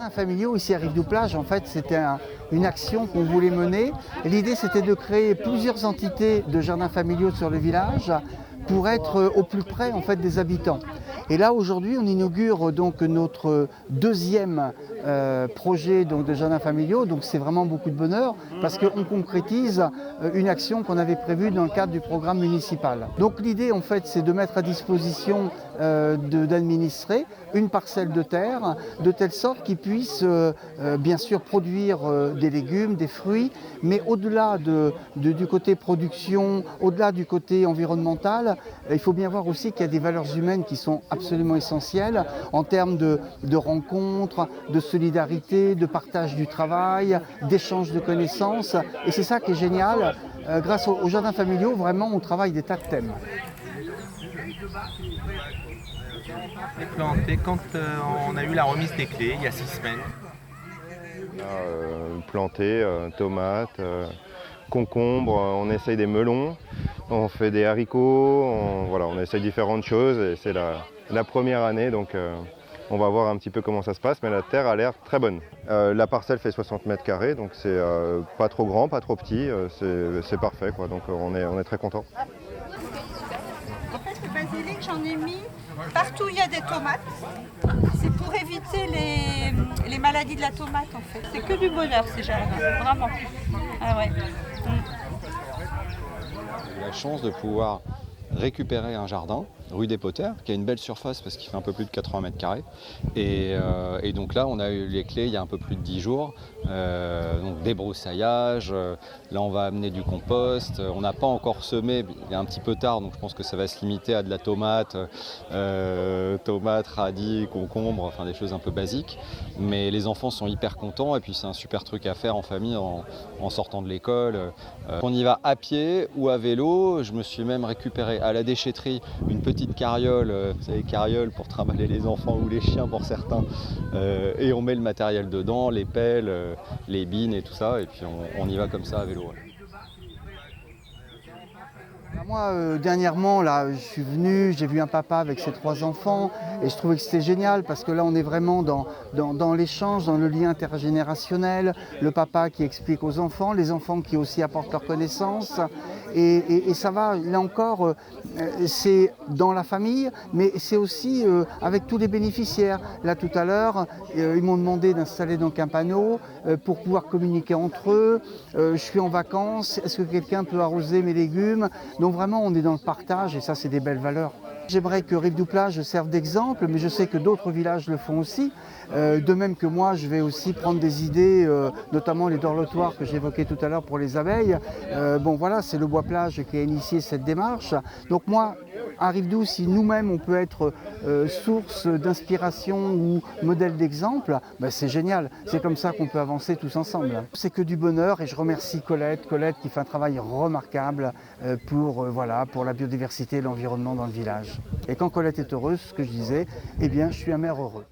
jardins familiaux ici à Rive-du-Plage, en fait, c'était une action qu'on voulait mener. L'idée, c'était de créer plusieurs entités de jardins familiaux sur le village pour être au plus près en fait, des habitants. Et là, aujourd'hui, on inaugure donc notre deuxième projet donc, de jardins familiaux. Donc c'est vraiment beaucoup de bonheur parce qu'on concrétise une action qu'on avait prévue dans le cadre du programme municipal. Donc l'idée, en fait, c'est de mettre à disposition d'administrer une parcelle de terre de telle sorte qu'ils puissent bien sûr produire des légumes, des fruits, mais au-delà du côté production, au-delà du côté environnemental, il faut bien voir aussi qu'il y a des valeurs humaines qui sont absolument essentielles en termes de rencontres, de solidarité, de partage du travail, d'échange de connaissances. Et c'est ça qui est génial. Grâce aux jardins familiaux, vraiment, on travaille des tas de thèmes. Planté quand on a eu la remise des clés il y a 6 semaines. Planté tomates, concombres, on essaye des melons, on fait des haricots, on essaye différentes choses et c'est la première année donc on va voir un petit peu comment ça se passe, mais la terre a l'air très bonne. La parcelle fait 60 mètres carrés, donc c'est pas trop grand, pas trop petit, c'est parfait quoi, donc on est très content. En fait, le basilic, j'en ai mis partout où il y a des tomates. C'est pour éviter les maladies de la tomate, en fait. C'est que du bonheur, ces jardins, vraiment. Ah ouais. J'ai eu la chance de pouvoir récupérer un jardin, rue des Potters, qui a une belle surface parce qu'il fait un peu plus de 80 mètres carrés. Et donc là, on a eu les clés il y a un peu plus de 10 jours. Donc débroussaillage, là on va amener du compost. On n'a pas encore semé, il est un petit peu tard, donc je pense que ça va se limiter à de la tomate, radis, concombre, enfin des choses un peu basiques. Mais les enfants sont hyper contents et puis c'est un super truc à faire en famille en sortant de l'école. On y va à pied ou à vélo. Je me suis même récupéré à la déchetterie une petite carriole, vous savez, carriole pour trimballer les enfants ou les chiens pour certains. Et on met le matériel dedans, les pelles, les bines et tout ça, et puis on y va comme ça à vélo. Ouais. Moi, dernièrement, là, je suis venu, j'ai vu un papa avec ses 3 enfants et je trouvais que c'était génial parce que là, on est vraiment dans l'échange, dans le lien intergénérationnel, le papa qui explique aux enfants, les enfants qui aussi apportent leurs connaissances et ça va, là encore, c'est dans la famille, mais c'est aussi avec tous les bénéficiaires. Là, tout à l'heure, ils m'ont demandé d'installer donc un panneau pour pouvoir communiquer entre eux. Je suis en vacances, est-ce que quelqu'un peut arroser mes légumes? Donc vraiment, on est dans le partage et ça, c'est des belles valeurs. J'aimerais que Rive-du-Plage serve d'exemple, mais je sais que d'autres villages le font aussi. De même que moi, je vais aussi prendre des idées, notamment les dorlotoirs que j'évoquais tout à l'heure pour les abeilles. Bon voilà, c'est le Bois-Plage qui a initié cette démarche. Donc moi, à Rive-du, si nous-mêmes on peut être source d'inspiration ou modèle d'exemple, ben c'est génial. C'est comme ça qu'on peut avancer tous ensemble. C'est que du bonheur et je remercie Colette qui fait un travail remarquable pour la biodiversité et l'environnement dans le village. Et quand Colette est heureuse, ce que je disais, eh bien je suis un maire heureux.